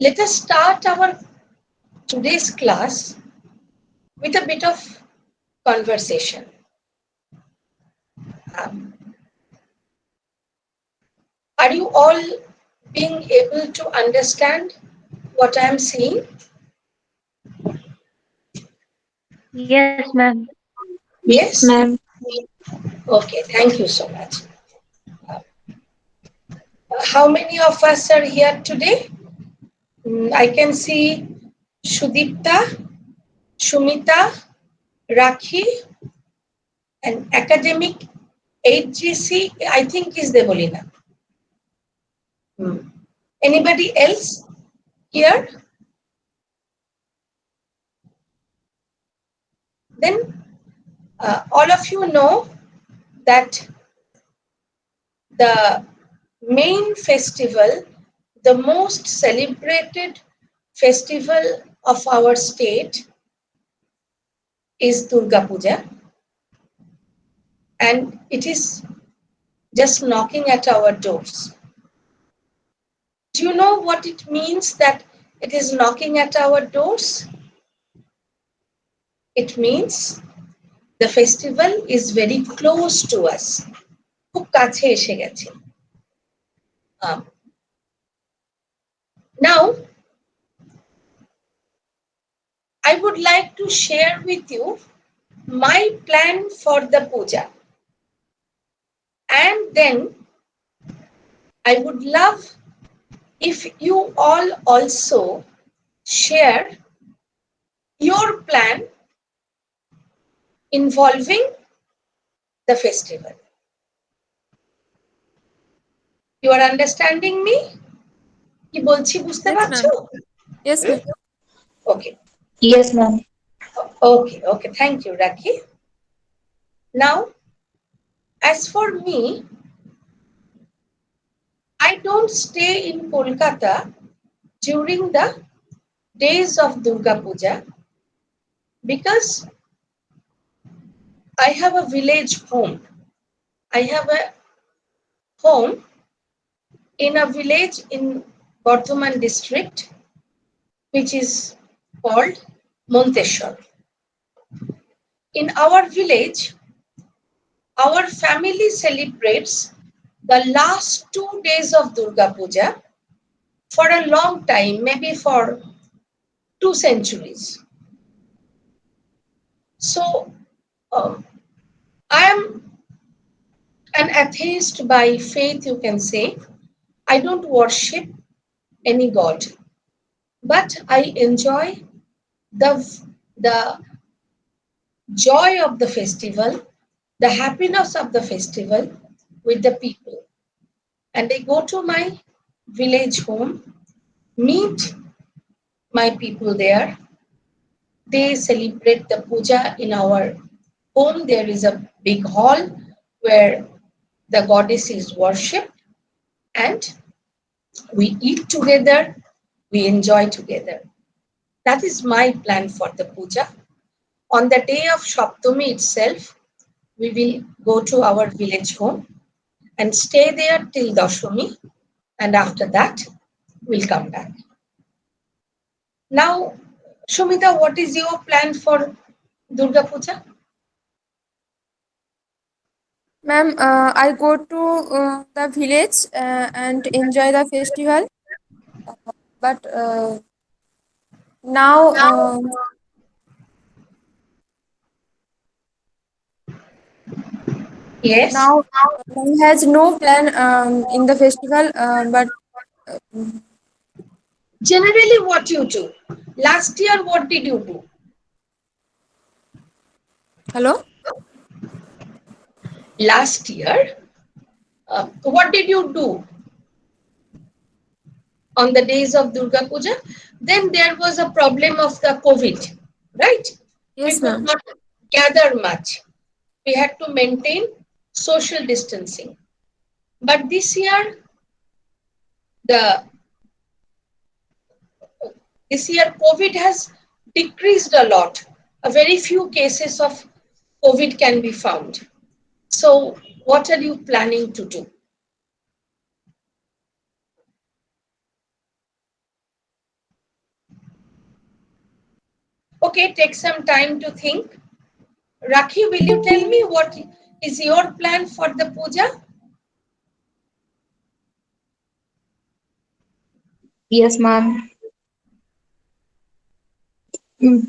Let us start our today's class with a bit of conversation. Um, are you all being able to understand what I am saying? Yes, ma'am. Yes? Ma'am. Okay, thank you so much. How many of us are here today? I can see Shudipta, Shumita, Rakhi, and academic HGC, I think is Devolina. Anybody else here? Then all of you know that the main festival, the most celebrated festival of our state is Durga Puja, and it is just knocking at our doors. Do you know what it means that it is knocking at our doors? It means the festival is very close to us. খুব কাছে এসে গেছে. Now, I would like to share with you my plan for the puja. And then I would love if you all also share your plan involving the festival. You are understanding me? কি বলছি বুঝতে Yes, পারছো? ma'am. Yes, ma'am. Okay. Yes, ma'am. Okay. Thank you, Rakhi. Now, as for me, I don't stay in Kolkata during the days of Durga Puja because I have a village home. I have a home in a village in Bardhaman district, which is called Monteshwar. In our village, our family celebrates the last 2 days of Durga Puja for a long time, maybe for 2 centuries. So, I am an atheist by faith, you can say. I don't worship any god, but I enjoy the joy of the festival, the happiness of the festival with the people. And I go to my village home, meet my people there. They celebrate the puja in our home. There is a big hall where the goddess is worshipped, and we eat together, we enjoy together. That is my plan for the puja. On the day of Shaptami itself, we will go to our village home and stay there till Dashami, and after that, we'll come back. Now, Shumita, what is your plan for Durga Puja? Ma'am, I go to the village and enjoy the festival. But now, Yes. now he has no plan in the festival. But Generally, what you do? Last year, what did you do? hello. Last year, what did you do on the days of Durga Puja? Then there was a problem of the COVID, right? We Yes, could ma'am. not gather much. We had to maintain social distancing. But this year, the COVID has decreased a lot. A very few cases of COVID can be found. So, what are you planning to do? Okay, take some time to think. Rakhi, will you tell me what is your plan for the puja? Yes, ma'am. Um,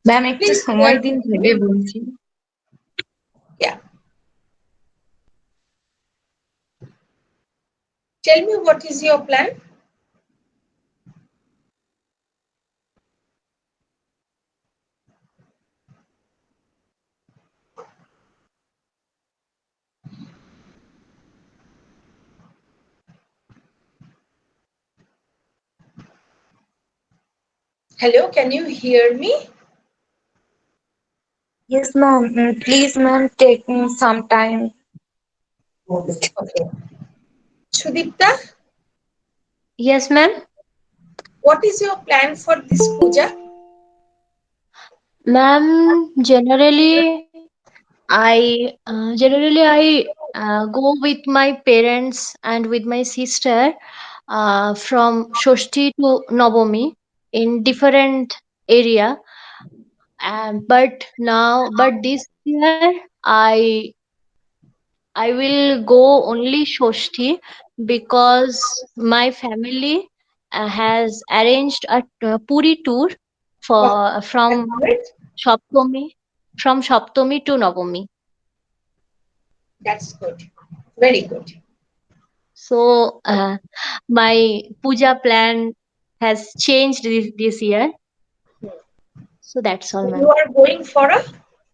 ma'am একটু Please সময় share দিন with ভেবে me. বলছি। Yeah. Tell me what is your plan? Hello, can you hear me? Yes, ma'am. Please, ma'am, take some time. Okay. Sudipta, Yes, ma'am. what is your plan for this puja? Ma'am, generally I go with my parents and with my sister from Shoshti to Nobomi in different area. But this year I will go only Shoshti because my family has arranged a Puri tour Oh, for that's great. Shoptomi from Shoptomi to Nobomi. That's good. Very good. So my puja plan has changed this year. So that's all, So you ma'am. are going for a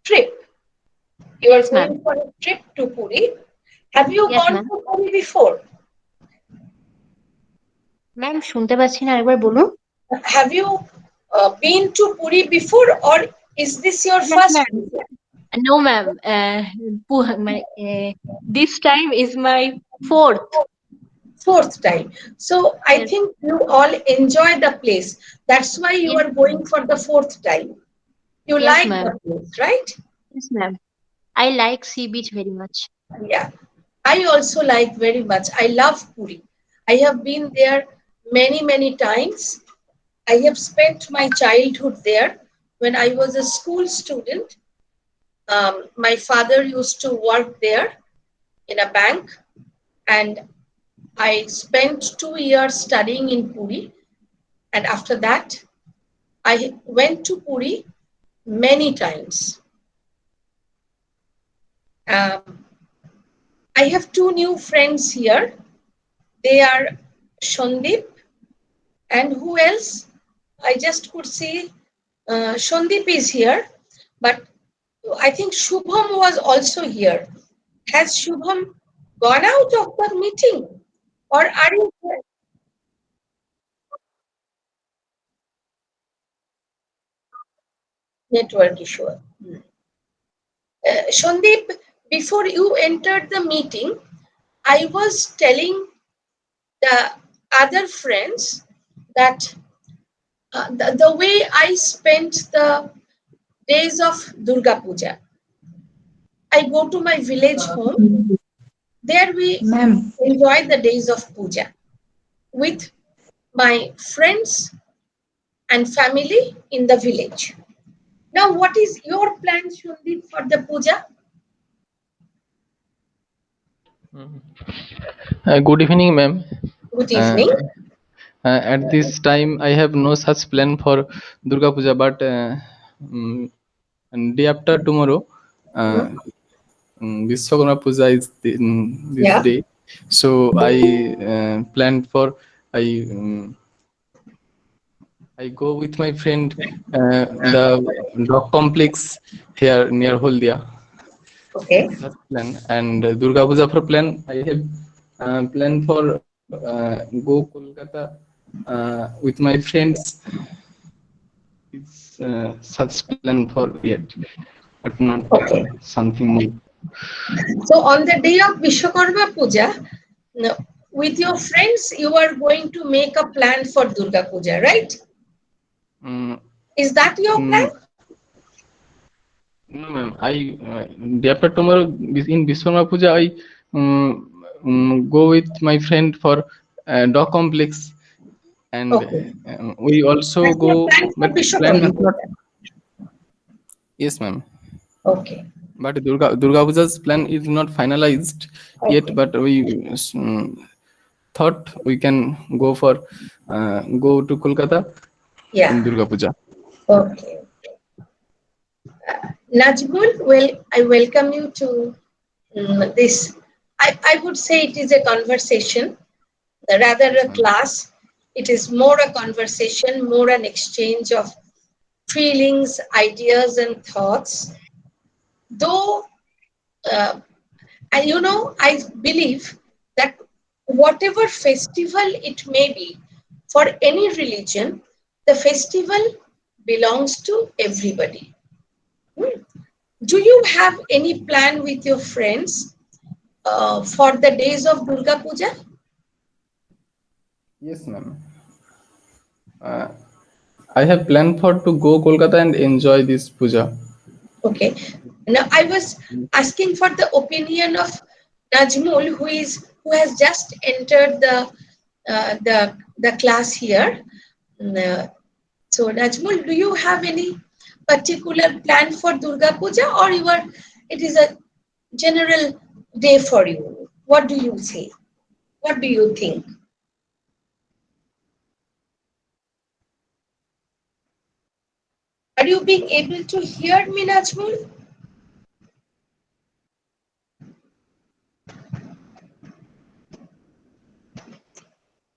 trip. You are Yes, ma'am. going for a trip to Puri. Have you Yes, gone ma'am. to Puri before? Ma'am শুনতে পাচ্ছি না আরেকবার বলুন Have you been to Puri before, or is this your Yes, first ma'am. visit? No, ma'am. This time is my fourth. Fourth time. So I Yes, think you all enjoy the place. That's why you yes, are going for the fourth time. You yes, like ma'am. the place, right? Yes, ma'am. I like sea beach very much. Yeah. I also like very much. I love Puri. I have been there many, many times. I have spent my childhood there when I was a school student. My father used to work there in a bank, and I spent 2 years studying in Puri. And after that, I went to Puri many times. Um, I have two new friends here. They are Shondip, and who else? I just could see Shondip is here, but I think Shubham was also here. Has Shubham gone out of the meeting, or are you here? Network issue? Shondip, before you entered the meeting, I was telling the other friends that the way I spent the days of Durga Puja, I go to my village home. There we ma'am enjoy the days of puja with my friends and family in the village. Now, what is your plan, Shundit, for the puja? Good evening, ma'am. Good Uh, evening. at this time, I have no such plan for Durga Puja, but day after tomorrow, uh, Mhm. Vishwakarma Puja is this Yeah. day. So I planned for I I go with my friend the dog complex here near Haldia. Okay. That's plan. And Durga Puja for plan, I have plan for go Kolkata with my friends. It's such plan for yet, but not Okay. something more. So on the day of Vishwakarma Puja, no, with your friends, you are going to make a plan for Durga Puja, right? Mm, Is that your plan? mm, no, ma'am. Day after tomorrow in Vishwama Puja, I go with my friend for dog complex, and Okay. we also That's your go. plan for But plan Vishwakarma is not Puja. Yes, ma'am. Okay. But Durga Puja's plan is not finalized yet. Okay. But we thought we can go to Kolkata in Yeah. Durga Puja. Okay. Najmul, well, I welcome you to this. I would say it is a conversation rather Yes, a ma'am. class. It is more a conversation, more an exchange of feelings, ideas, and thoughts. Though, uh, and I believe that whatever festival it may be for any religion, the festival belongs to everybody. Hmm. Do you have any plan with your friends for the days of Durga Puja? Yes, ma'am. Uh, I have planned for to go Kolkata and enjoy this puja. Okay. Now I was asking for the opinion of Najmul, who has just entered the class here. Uh, so Najmul, do you have any particular plan for Durga Puja, or it is a general day for you? What do you say? What do you think? Are you being able to hear me, Najmul?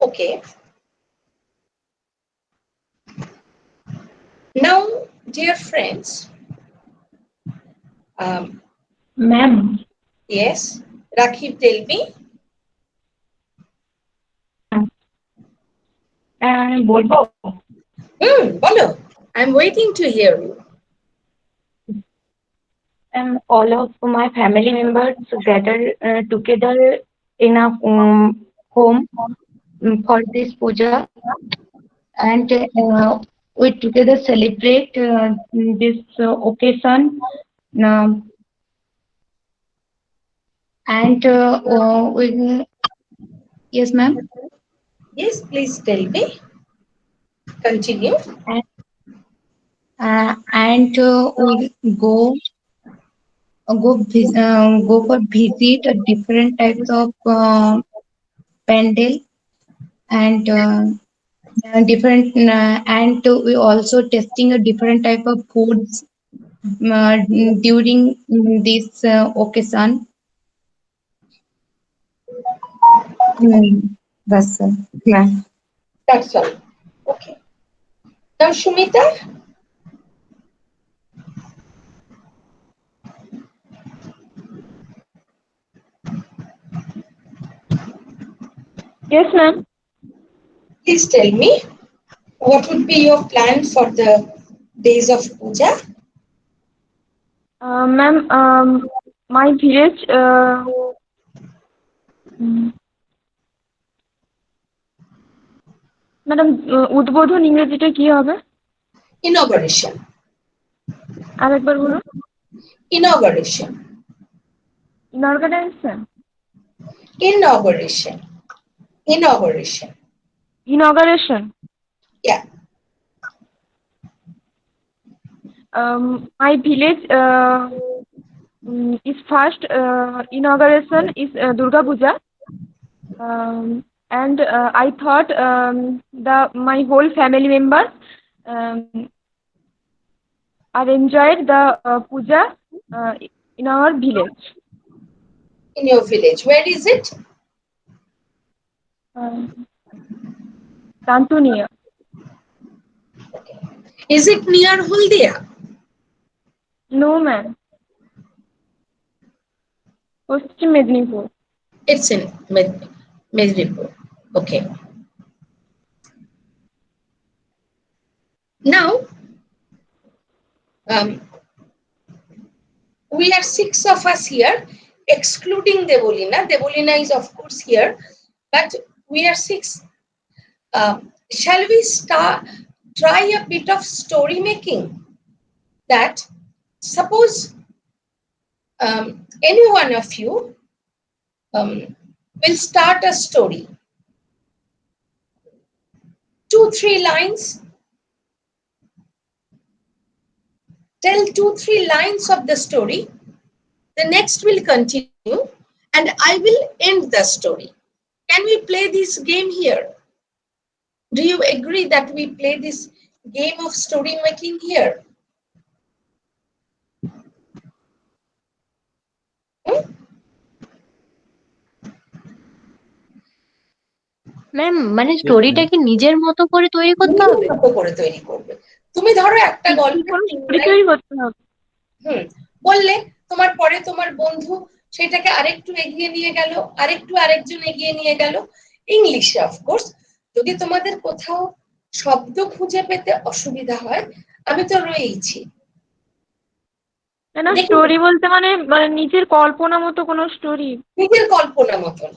Okay. Now, dear friends, um, Ma'am, yes, Rakib, tell me. বলবো Bolo. I'm waiting to hear you. all of my family members gather together in a home for this puja, and we together celebrate this occasion. Um, and we, yes, ma'am. Yes, please tell me. Continue. And, we go for visit different types of pandal, and different and we also testing a different type of foods during this occasion. That's ma'am. That's all. Okay. Now, Shumita, Yes, ma'am. please tell me what would be your plan for the days of puja? Ma'am, my village, madam উদ্বোধন ইংরেজিটা কি হবে Inauguration. আরেকবার বলুন Inauguration. ইনঅর্গানাইজেশন Inauguration. Inauguration. ইনঅগারেশন Yeah. my village is first inauguration is Durga Puja, and I thought the my whole family members um, are enjoyed the puja in our village. In your village. Where is it? Tantunia. Okay. Is it near Haldia? No, ma'am. Paschim Medinipur. It's in Medinipur. Okay. Now, we are 6 of us here, excluding Devolina. Devolina is, of course, here, but we are 6. Shall we try a bit of story making? That suppose any one of you will start a story, 2-3 lines, Tell 2-3 lines of the story. The next will continue and I will end the story. Can we play this game here? Do you agree that we play this game of story making here? Ma'am মানে Yes, স্টোরিটা ma'am. কি নিজের মতো করে তৈরি করতে নিজের হবে? মতো করে তৈরি করবে। তুমি ধরো একটা কি গল্পের কোনো 3 স্টোরি লাইন তৈরি করতে হবে? বললে, তোমার পরে তোমার বন্ধু সেটাকে আরেকটু এগিয়ে নিয়ে গেল, আরেকজন এগিয়ে নিয়ে গেল, ইংলিশে অফকোর্স। যদি তোমাদের কোথাও শব্দ খুঁজে পেতে অসুবিধা হয়, আমি তো রয়েইছি। না দেখি স্টোরি বলতে মানে নিজের কল্পনা মতো কোনো স্টোরি। নিজের কল্পনা মতন।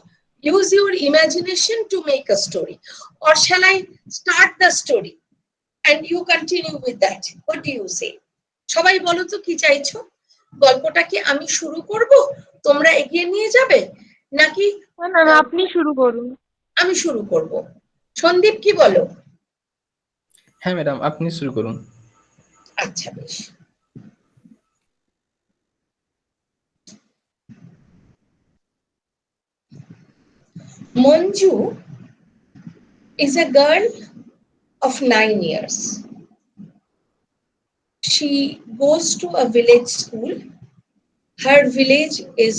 Use your imagination to make a story. Or shall I start the story and you continue with that? What do you say? সবাই বলো তো কি চাইছো? গল্পটা কি আমি শুরু করব, তোমরা এগিয়ে নিয়ে যাবে, নাকি না আপনি শুরু করুন। আমি শুরু করব? সন্দীপ কি বলো? হ্যাঁ ম্যাডাম, আপনি শুরু করুন। আচ্ছা বেশ। Manju is a girl of 9 years. She goes to a village school. Her village is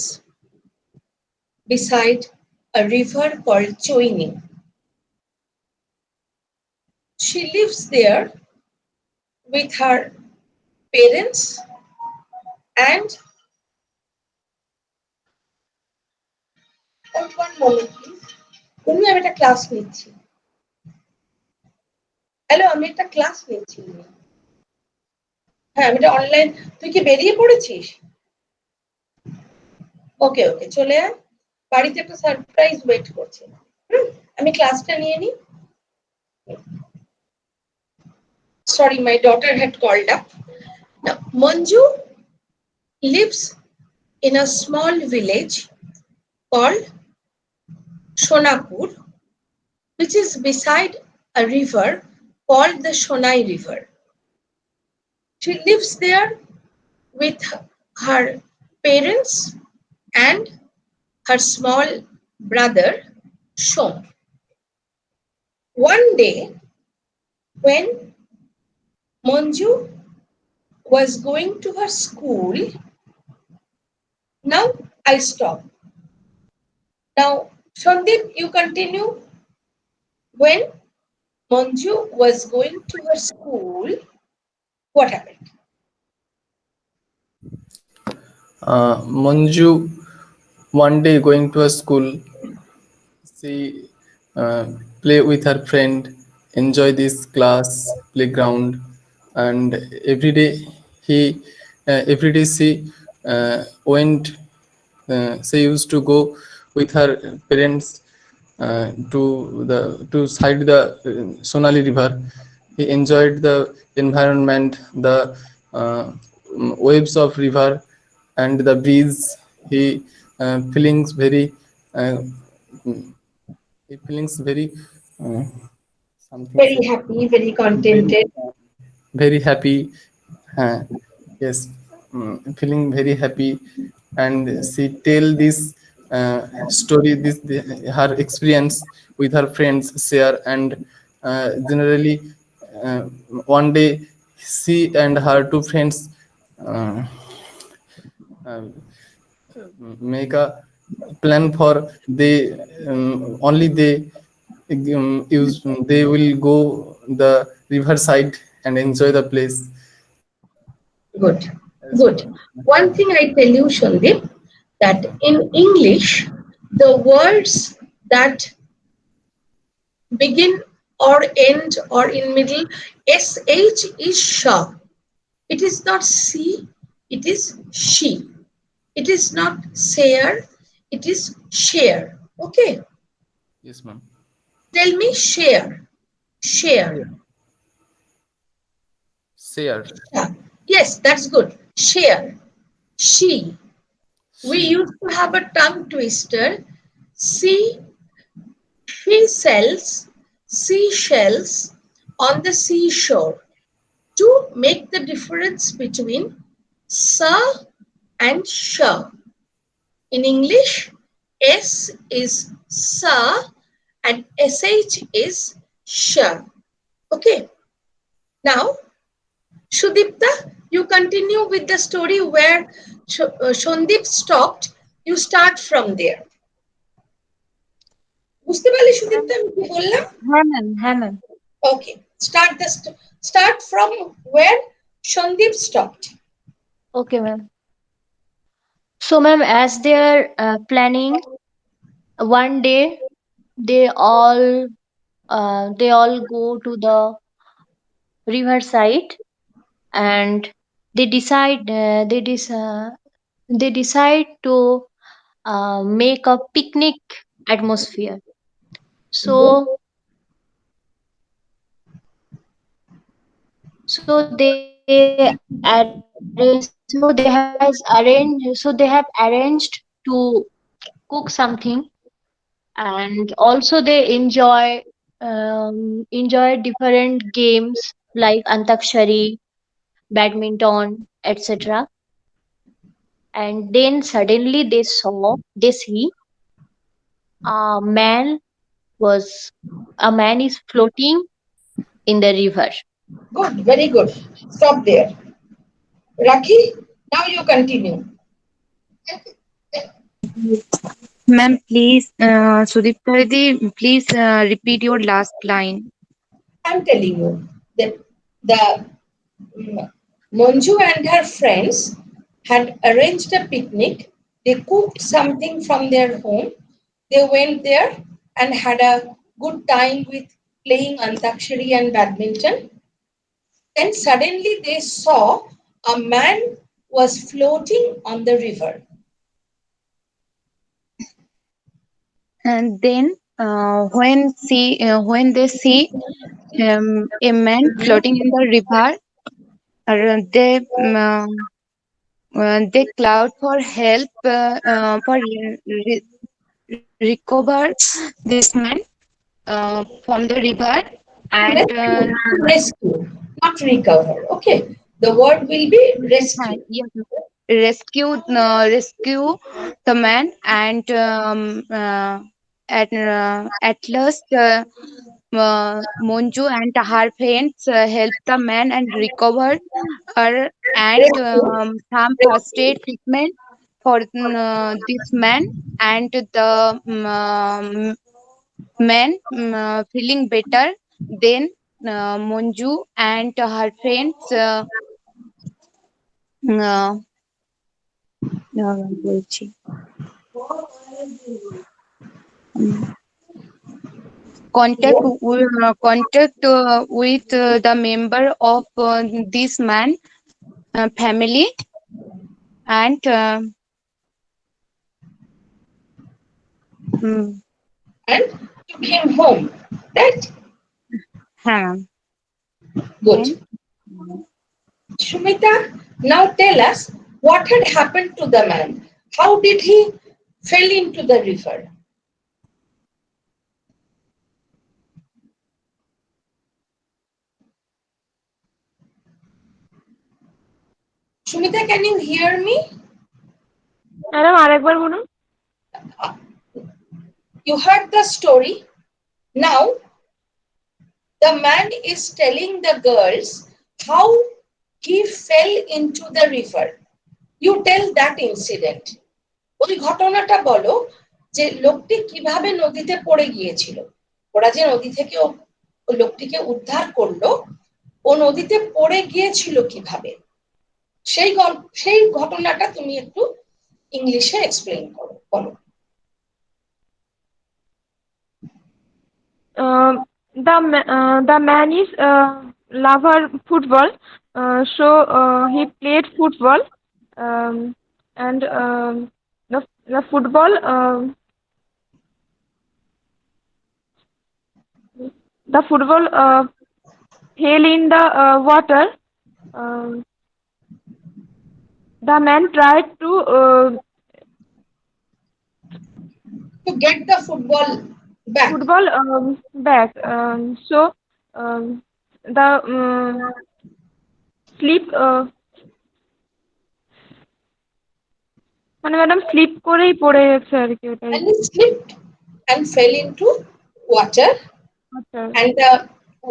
beside a river called Choini. She lives there with her parents and one moment please. আমি একটা class নিচ্ছি। Hello, আমি একটা class নিচ্ছি। হ্যাঁ, আমি এটা online. তুই কি বেরিয়ে পড়েছিস? ওকে ওকে, চলে আয়। বাড়িতে একটা সারপ্রাইজ ওয়েট করছে। আমি ক্লাসটা নিয়ে নিই। Sorry, my daughter had called up. Now, Manju lives in a small village called Sonapur, which is beside a river called the Sonai River. She lives there with her parents and her small brother, Shom. One day, when Manju was going to her school, now I stop. Now, Shandip, you continue. When Manju was going to her school, what happened? Manju one day going to a school, she play with her friend, enjoy this class playground, and every day every day she went. She used to go with her parents to side the Sonali River. He enjoyed the environment, the waves of river, and the breeze. He feelings very uh, he feelings very uh, something Very say happy, very very contented. very happy. uh, yes, feeling very happy, and she tell this story, her experience with her friends share, and generally uh, one day she and her two friends uh, uh, make a plan for they only they use they will go the riverside and enjoy the place. Good, As good. for One thing I tell you, Shandip, that in English, the words that begin or end or in middle, SH is sha. It is not C, it is she. It is not share, it is share. Okay. yes, ma'am. Tell me share. Share. Share. Yeah. Yes, that's good. Share. She. We She. used to have a tongue twister. See, she sells seashells on the seashore. to make the difference between sa and sh. In English, S is sa and sh is sh. Okay. Now, Sudipta, you continue with the story where Shandip stopped. You start from there. বুঝতে পারলি সুদীপ্তা আমি কি বললাম? হ্যাঁ ma'am. Okay, start from where Shandip stopped. Okay, ma'am. So, ma'am, as they are planning, one day they all they all go to the riverside, and they decide uh, they dis- uh, they decide to make a picnic atmosphere. Good. So they have arranged to cook something, and also they enjoy different games like antakshari, badminton, etc. And then suddenly they see a man was a man is floating in the river. Good, very good. Stop there. Rakhi, now you continue. Ma'am, please, Sudipta Didi, please repeat your last line. I'm telling you that the mm, Monju and her friends had arranged a picnic. They cooked something from their home. They went there and had a good time with playing antakshari and badminton. Then suddenly they saw a man was floating on the river. And then, when they see a man floating in the river, they cloud for help for recover this man from the river, and Rescue, not recover. Okay, the word will be rescue. yes, rescue the man, and at last Monju and her friends help the man and recover her, and Rescue. some first aid treatment for this man, and the man feeling better. Then Monju and her friends uh, বলছি contact with the member of this man family, and mm, And you came home. Right? হ্যাঁ Good. then Shumita, now tell us what had happened to the man. How did he fell into the river? Shumita, can you hear me? Madam আরেকবার বলুন। You heard the story. Now the man is telling the girls how he fell into the river. You tell that incident. ওই ঘটনাটা বলো যে লোকটি কিভাবে নদীতে পড়ে গিয়েছিল। ওরা যে নদী থেকে ওই লোকটিকে উদ্ধার করলো, ও নদীতে পড়ে গিয়েছিল কিভাবে, সেই ঘটনাটা তুমি একটু ইংলিশে এক্সপ্লেইন করো, বলো। The man is lover football, so he played football, and the football fell in the water. Um the man tried To get the football back. back. So um, the slip মানে madam slip করেই পড়ে গেছে আর কি ওটাই। And he slipped and fell into water, আচ্ছা। and the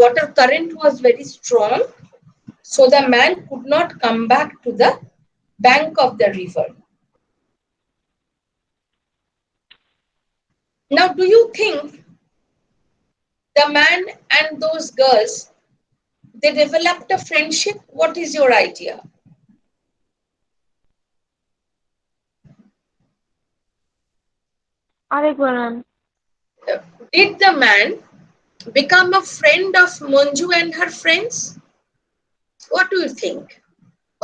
water current was very strong, so the man could not come back to the bank of the river. Now, do you think the man and those girls, they developed a friendship? What is your idea? আরেকবার ma'am. Did the man become a friend of Manju and her friends? What do you think?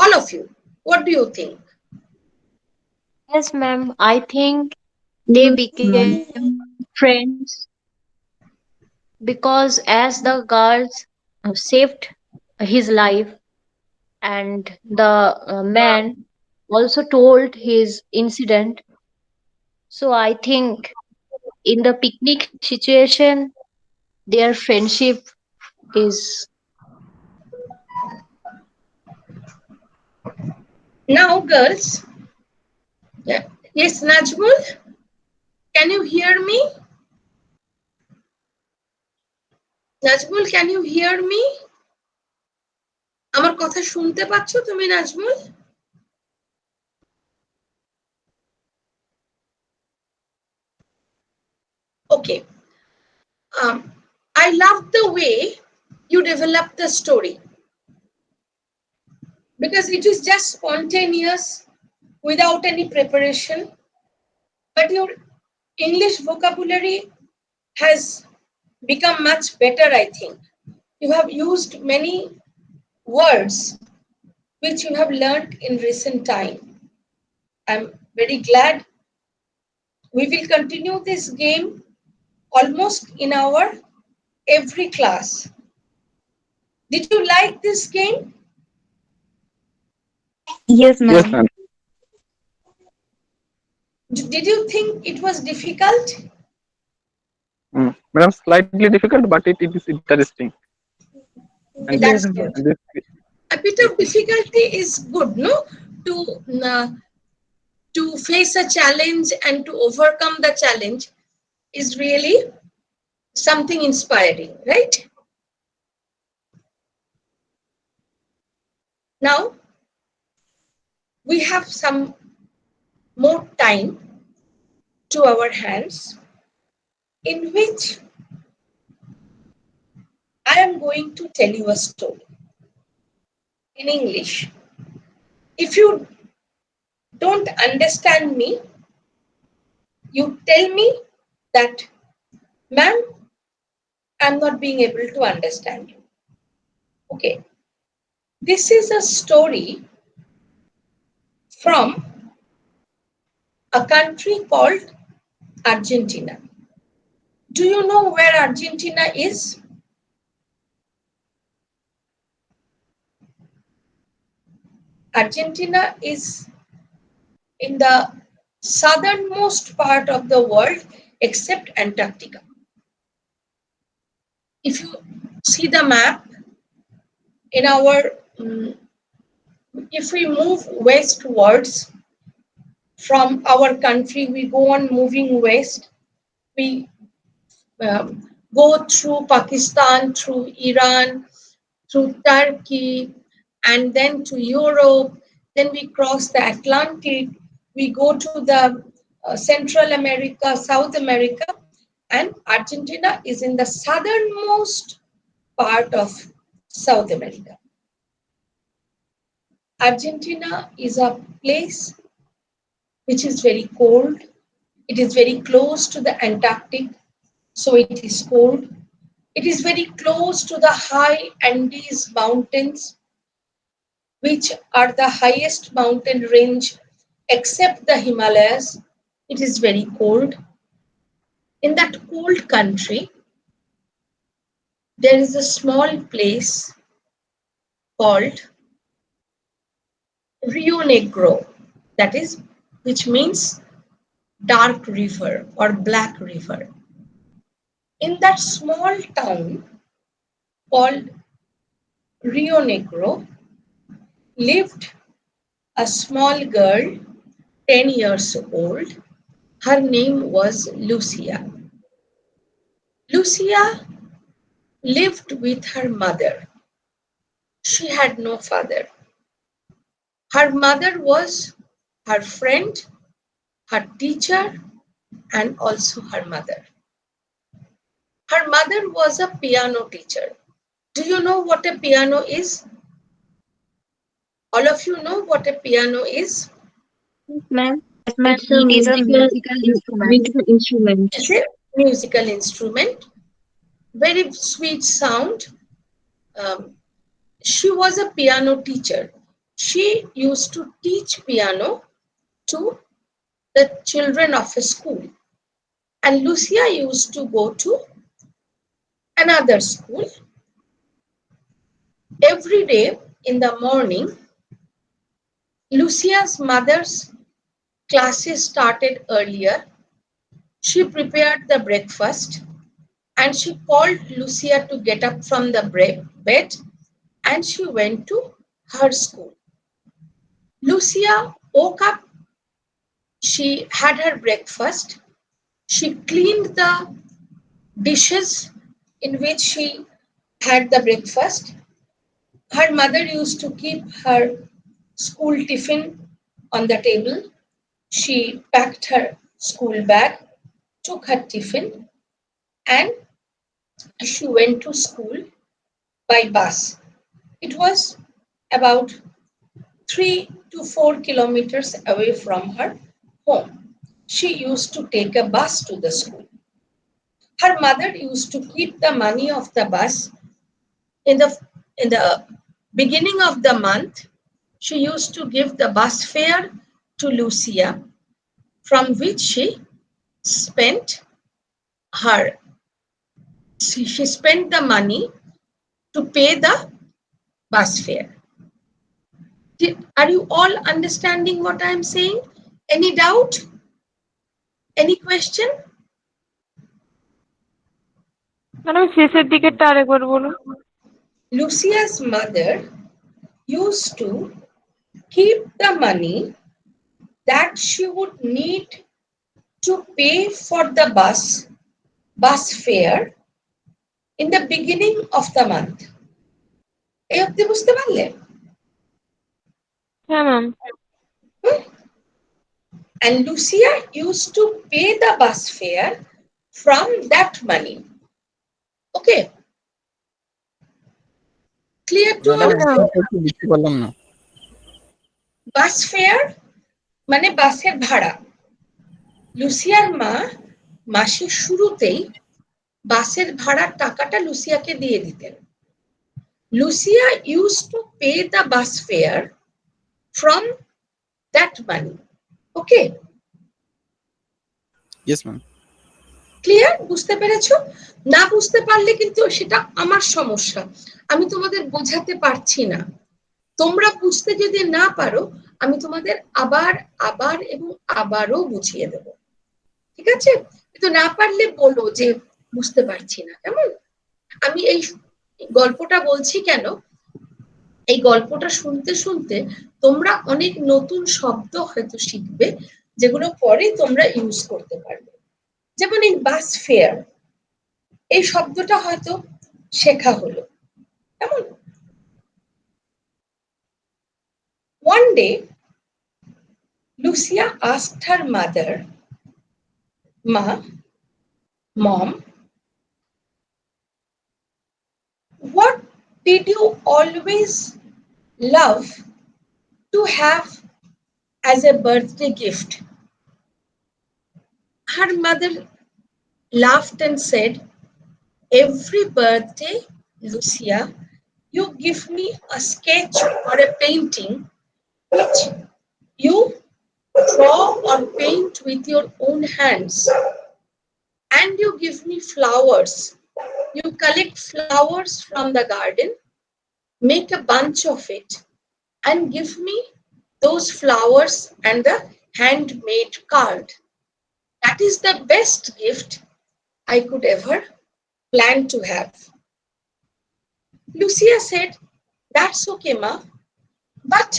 All of you, what do you think? Yes, ma'am. I think they became friends because as the girls saved his life and the man also told his incident. So I think in the picnic situation, their friendship is. Now, girls, yeah. Yes, Najmul, can you hear me? Najmul, can you hear me? আমার কথা শুনতে পাচ্ছ তুমি, Nazmul? Okay. I love the way you develop the story because it is just spontaneous without any preparation. But your English vocabulary has become much better, I think. You have used many words which you have learned in recent time. I'm very glad. We will continue this game almost in our every class. Did you like this game? Yes, Yes, ma'am. ma'am. Did you think it was difficult? Madam, slightly difficult, but it is interesting. And That's good. this, A bit of difficulty is good, no? To uh, to face a challenge and to overcome the challenge is really something inspiring, right? Now we have some more time to our hands in which I am going to tell you a story in English. If you don't understand me, you tell me that, ma'am, I'm not being able to understand you. Okay. This is a story from a country called Argentina. Do you know where Argentina is? Argentina is in the southernmost part of the world except Antarctica. If you see the map in our, if we move westwards from our country, we go on moving west, we go through Pakistan, through Iran, through Turkey, and then to Europe. Then we cross the Atlantic. We go to the Central America, South America, and Argentina is in the southernmost part of South America. Argentina is a place which is very cold. It is very close to the Antarctic, so it is cold. It is very close to the high Andes mountains, which are the highest mountain range except the Himalayas. It is very cold. In that cold country, there is a small place called Rio Negro, that is, which means dark river or black river. In that small town called Rio Negro, lived a small girl, 10 years old. Her name was Lucia. Lucia lived with her mother. She had no father. Her mother was her friend, her teacher, and also her mother. Her mother was a piano teacher. Do you know what a piano is? All of you know what a piano is? Ma'am, Yes, ma'am. it's a It is a musical instrument. musical instrument. It's a musical instrument, very sweet sound. Um, she was a piano teacher. She used to teach piano to the children of a school. And Lucia used to go to another school. Every day in the morning, Lucia's mother's classes started earlier. She prepared the breakfast and she called Lucia to get up from the bed and she went to her school. Lucia woke up, she had her breakfast, she cleaned the dishes in which she had the breakfast. Her mother used to keep her school tiffin on the table. She packed her school bag, took her tiffin, and she went to school by bus. It was about 3 to 4 kilometers away from her home. She used to take a bus to the school. Her mother used to keep the money of the bus in the beginning of the month. She used to give the bus fare to Lucia, from which spent her she spent the money to pay the bus fare. Are you all understanding what I am saying? Any doubt? Any question? Madam শেষের দিকেরটা আরেকবার বলুন। Lucia's mother used to keep the money that she would need to pay for the bus fare in the beginning of the month. এই অবধি বুঝতে পারলে? হ্যাঁ ma'am. And Lucia used to pay the bus fare from that money. Okay. Clear to madam all? একটু বুঝতে পারলাম না। বাস fair মানে বাসের ভাড়া। লুসিয়ার মা মাসের শুরুতেই বাসের ভাড়ার টাকাটা লুসিয়াকে দিয়ে দিতেন। Lucia used to pay the bus fare from that money. Okay? Yes ma'am. Clear? বুঝতে পেরেছো? না বুঝতে পারলে কিন্তু সেটা আমার সমস্যা, আমি তোমাদের বোঝাতে পারছি না। তোমরা বুঝতে যদি না পারো আমি তোমাদের আবার আবার এবং আবারও বুঝিয়ে দেব, ঠিক আছে? কিন্তু না পারলে বলো যে বুঝতে পারছি না, কেমন? আমি এই গল্পটা বলছি কেন, এই গল্পটা শুনতে শুনতে তোমরা অনেক নতুন শব্দ হয়তো শিখবে যেগুলো পরে তোমরা ইউজ করতে পারবে। যেমন এই বাস ফেয়ার, এই শব্দটা হয়তো শেখা হলো, কেমন? One day, Lucia asked her mother, Mom, what did you always love to have as a birthday gift? Her mother laughed and said, every birthday, Lucia, you give me a sketch or a painting which you draw or paint with your own hands. And you give me flowers. You collect flowers from the garden, make a bunch of it, and give me those flowers and the handmade card. That is the best gift I could ever plan to have. Lucia said, that's okay, Ma. But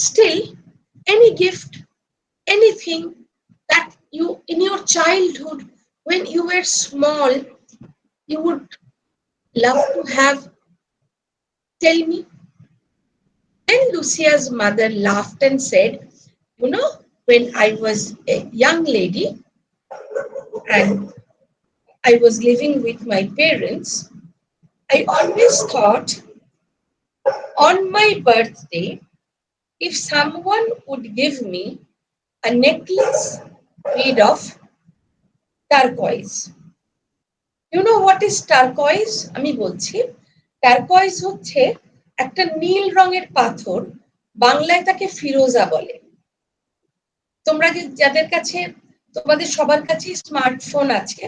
still, any gift, anything that you, in your childhood, when you were small, you would love to have, tell me. Then Lucia's mother laughed and said, you know, when I was a young lady and I was living with my parents, I always thought on my birthday, if someone would give me a necklace made of turquoise. You know what is turquoise? আমি বলছি টার্কয়েজ হচ্ছে একটা নীল রঙের পাথর, বাংলায় তাকে ফিরোজা বলে। তোমরা যাদের কাছে, তোমাদের সবার কাছে স্মার্টফোন আছে,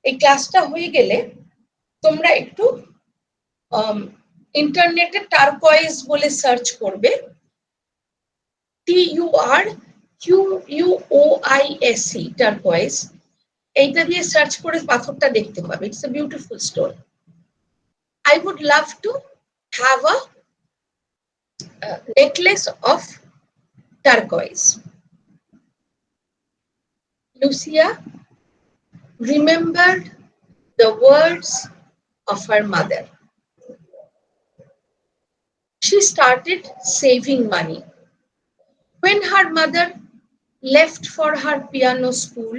এই ক্লাসটা হয়ে গেলে তোমরা একটু ইন্টারনেটে টার্কয়েজ বলে সার্চ করবে, TURQUOISE, টার্কয়েজ। এইটা দিয়ে সার্চ করে পাথরটা দেখতে পাবে। It's a beautiful stone. I would love to have a necklace of turquoise. Lucia remembered the words of her mother. She started saving money. When her mother left for her piano school,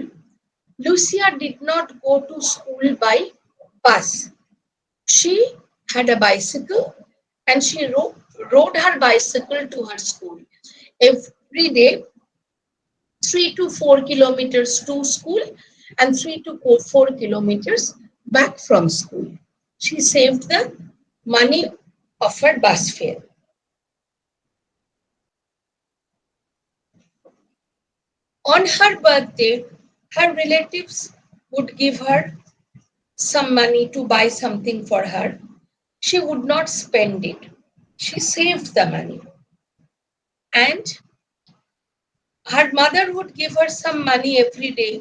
Lucia did not go to school by bus. She had a bicycle and she rode her bicycle to her school. Every day, 3 to 4 kilometers to school and 3 to 4 kilometers back from school. She saved the money of her bus fare. On her birthday, her relatives would give her some money to buy something for her. She would not spend it. She saved the money. And her mother would give her some money every day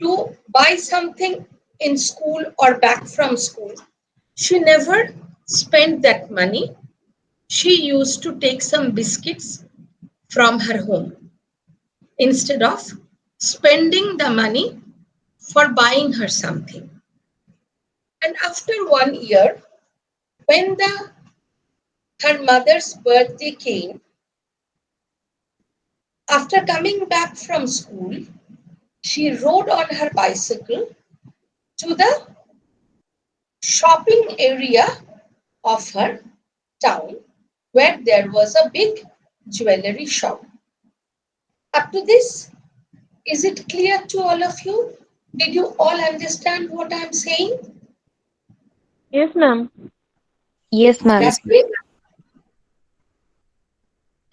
to buy something in school or back from school. She never spent that money. She used to take some biscuits from her home instead of spending the money for buying her something. And after 1 year, when her mother's birthday came, after coming back from school, she rode on her bicycle to the shopping area of her town, where there was a big jewelry shop. Up to this, is it clear to all of you? Did you all understand what I'm saying? Yes, ma'am. Yes, ma'am. Yes, Rafi?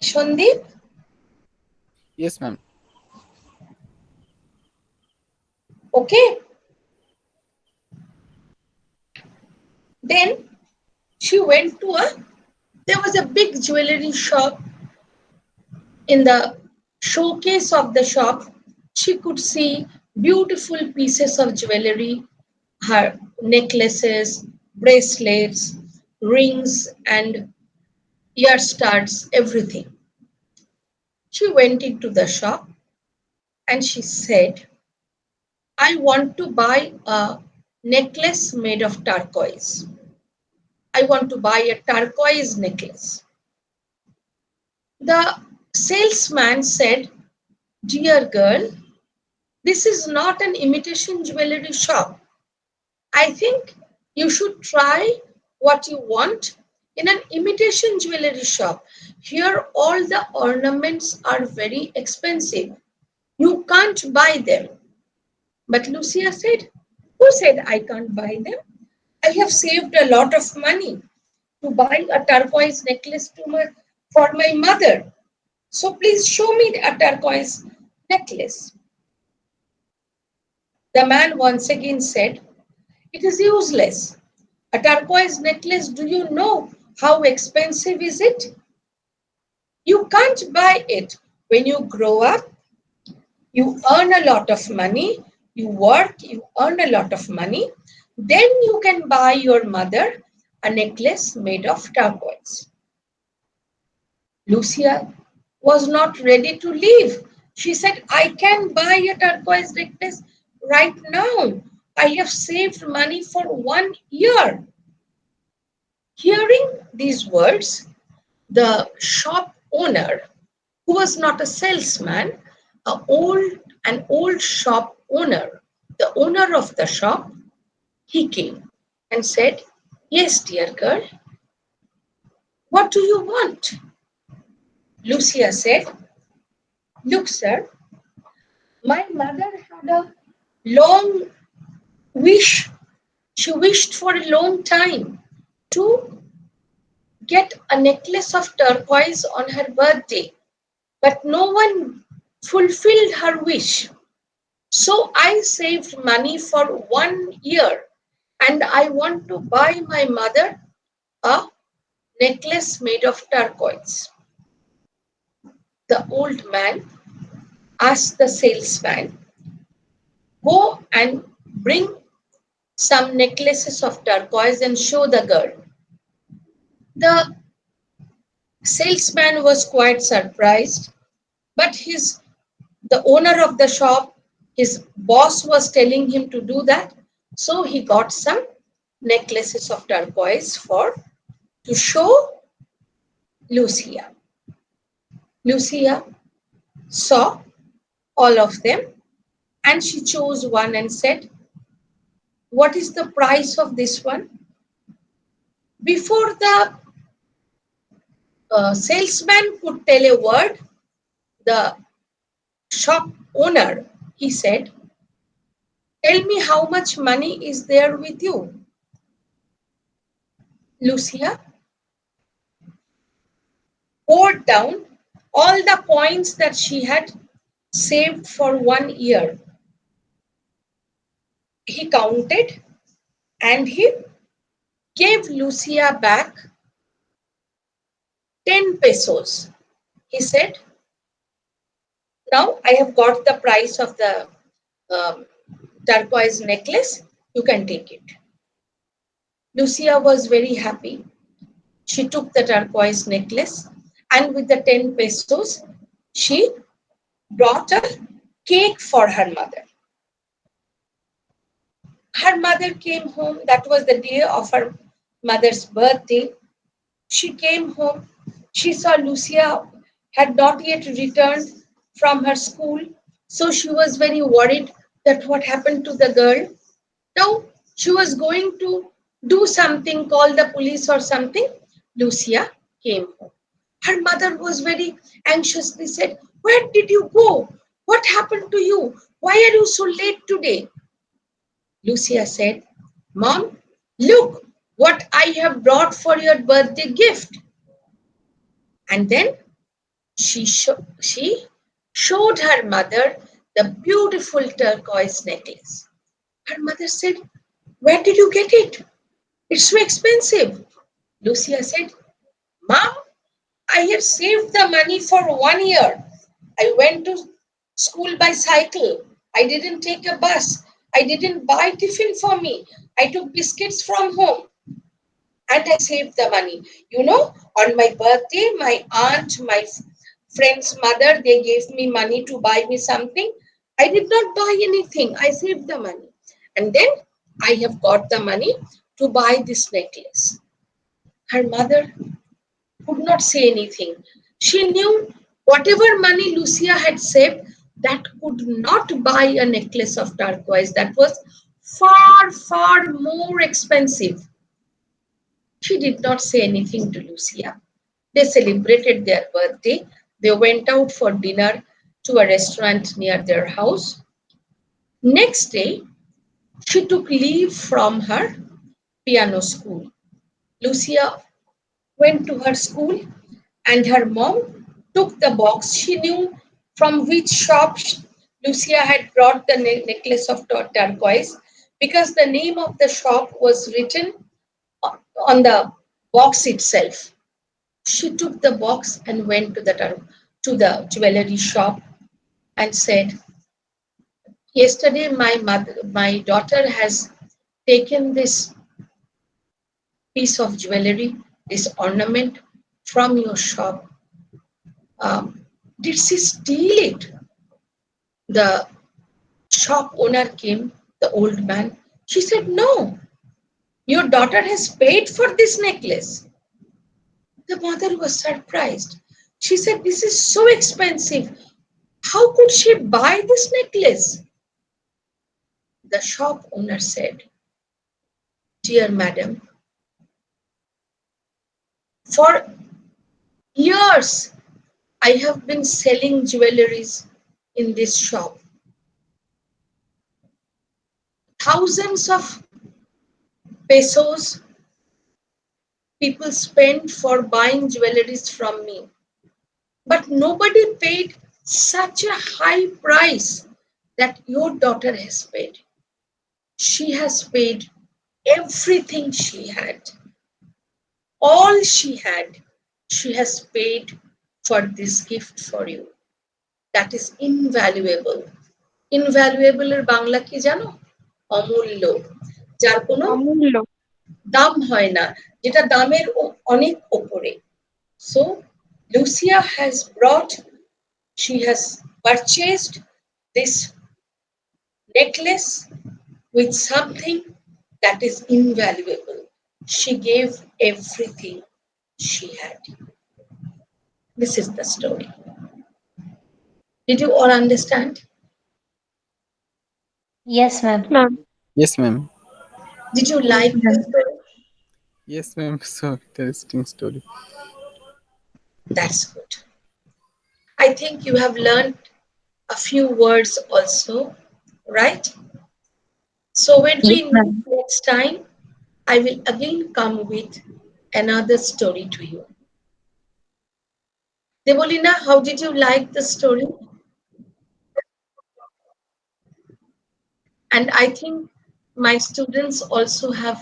Shandeep? Yes, ma'am. Okay. Then she went to there was a big jewelry shop. In the showcase of the shop, she could see beautiful pieces of jewelry, her necklaces, bracelets, rings, and ear studs, everything. She went into the shop and she said, I want to buy a necklace made of turquoise. I want to buy a turquoise necklace. The salesman said, dear girl, this is not an imitation jewelry shop. I think you should try what you want in an imitation jewelry shop. Here, all the ornaments are very expensive. You can't buy them. But Lucia said, who said I can't buy them? I have saved a lot of money to buy a turquoise necklace for my mother. So please show me a turquoise necklace. The man once again said, it is useless. A turquoise necklace, do you know how expensive is it? You can't buy it. When you grow up, you earn a lot of money, you work, you earn a lot of money, then you can buy your mother a necklace made of turquoise. Lucia was not ready to leave. She said, I can buy a turquoise necklace right now. I have saved money for 1 year. Hearing these words, the shop owner, who was not a salesman, an old shop owner, the owner of the shop, he came and said, Yes, dear girl, what do you want? Lucia said, Look, sir, my mother had a long wish. She wished for a long time to get a necklace of turquoise on her birthday, but no one fulfilled her wish. So I saved money for 1 year and I want to buy my mother a necklace made of turquoise. The old man asked the salesman, Go and bring some necklaces of turquoise and show the girl. The salesman was quite surprised, but the owner of the shop, his boss was telling him to do that, so he got some necklaces of turquoise to show Lucia. Lucia saw all of them and she chose one and said, What is the price of this one? Before the salesman could tell a word, the shop owner, he said, Tell me how much money is there with you. Lucia poured down all the coins that she had saved for 1 year. He counted and he gave Lucia back 10 pesos. He said, Now I have got the price of the um, turquoise necklace. You can take it. Lucia was very happy. She took the turquoise necklace and with the 10 pesos, she brought a cake for her mother. Her mother came home. That was the day of her mother's birthday. She came home. She saw Lucia had not yet returned from her school. So she was very worried that what happened to the girl. Now she was going to do something, call the police or something. Lucia came home. Her mother was very anxiously said, Where did you go? What happened to you? Why are you so late today? Lucia said, Mom, look what I have brought for your birthday gift. And then she showed her mother the beautiful turquoise necklace. Her mother said, Where did you get it? It's so expensive. Lucia said, Mom, I have saved the money for 1 year. I went to school by cycle. I didn't take a bus. I didn't buy tiffin for me. I took biscuits from home and I saved the money. On my birthday, my aunt, my friend's mother, they gave me money to buy me something. I did not buy anything. I saved the money. And then I have got the money to buy this necklace. Her mother could not say anything. She knew whatever money Lucia had saved, that could not buy a necklace of turquoise. That was far, far more expensive. She did not say anything to Lucia. They celebrated their birthday. They went out for dinner to a restaurant near their house. Next day, she took leave from her piano school. Lucia went to her school and her mom took the box. She knew from which shop Lucia had brought the necklace of turquoise because the name of the shop was written on the box itself. She took the box and went to the jewelry shop and said, Yesterday my daughter has taken this piece of jewelry, this ornament from your shop. Did she steal it? The shop owner came, the old man. She said, no, your daughter has paid for this necklace. The mother was surprised. She said, this is so expensive. How could she buy this necklace? The shop owner said, dear madam, for years I have been selling jewelries in this shop. Thousands of pesos people spend for buying jewelries from me, but nobody paid such a high price that your daughter has paid. She has paid everything she had, all she had. She has paid for this gift for you. That is invaluable. Invaluable এর বাংলা কি জানো? অমূল্য, যার কোনো অমূল্য। দাম হয় না, যেটা দামের অনেক উপরে. So Lucia has brought, she has purchased this necklace with something that is invaluable. She gave everything she had. This is the story. Did you all understand? Yes, ma'am. Ma'am, Yes, ma'am. Did you Yes, like the ma'am. story? Yes, ma'am. So interesting story. That's good. I think you have learned a few words also, right? So when Yes, we meet ma'am. next time, I will again come with another story to you. Debolina, how did you like the story? And I think my students also have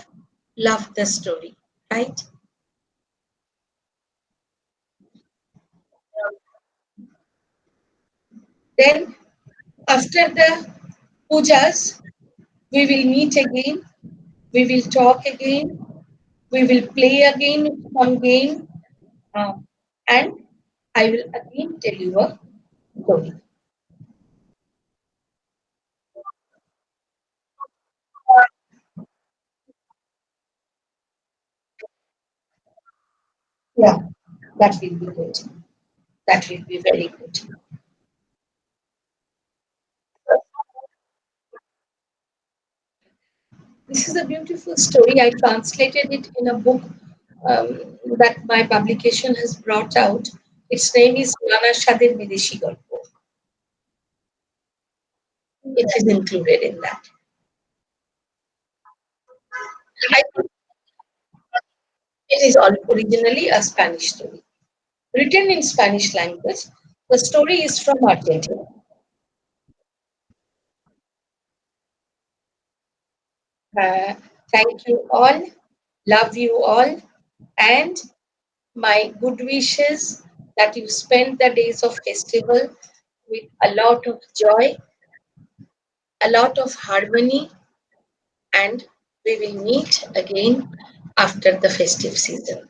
loved the story, right? Then after the pujas, we will meet again, we will talk again, we will play again some game, and I will again tell you a story. Yeah, that will be good. That will be very good. This is a beautiful story. I translated it in a book that my publication has brought out. Its name is Nana Shadir Bideshi Golpo. It is included in that. I think it is originally a Spanish story. Written in Spanish language, the story is from Argentina. Uh, thank you all, love you all, and my good wishes that you spend the days of festival with a lot of joy, a lot of harmony, and we will meet again after the festive season.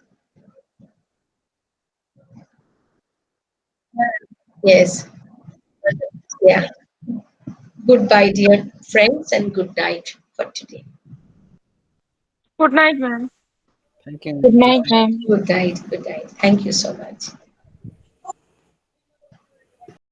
Yes, yeah. Goodbye, dear friends, and good night for today. good night, ma'am. Thank you. Good night, ma'am. Good night, good night. Thank you so much.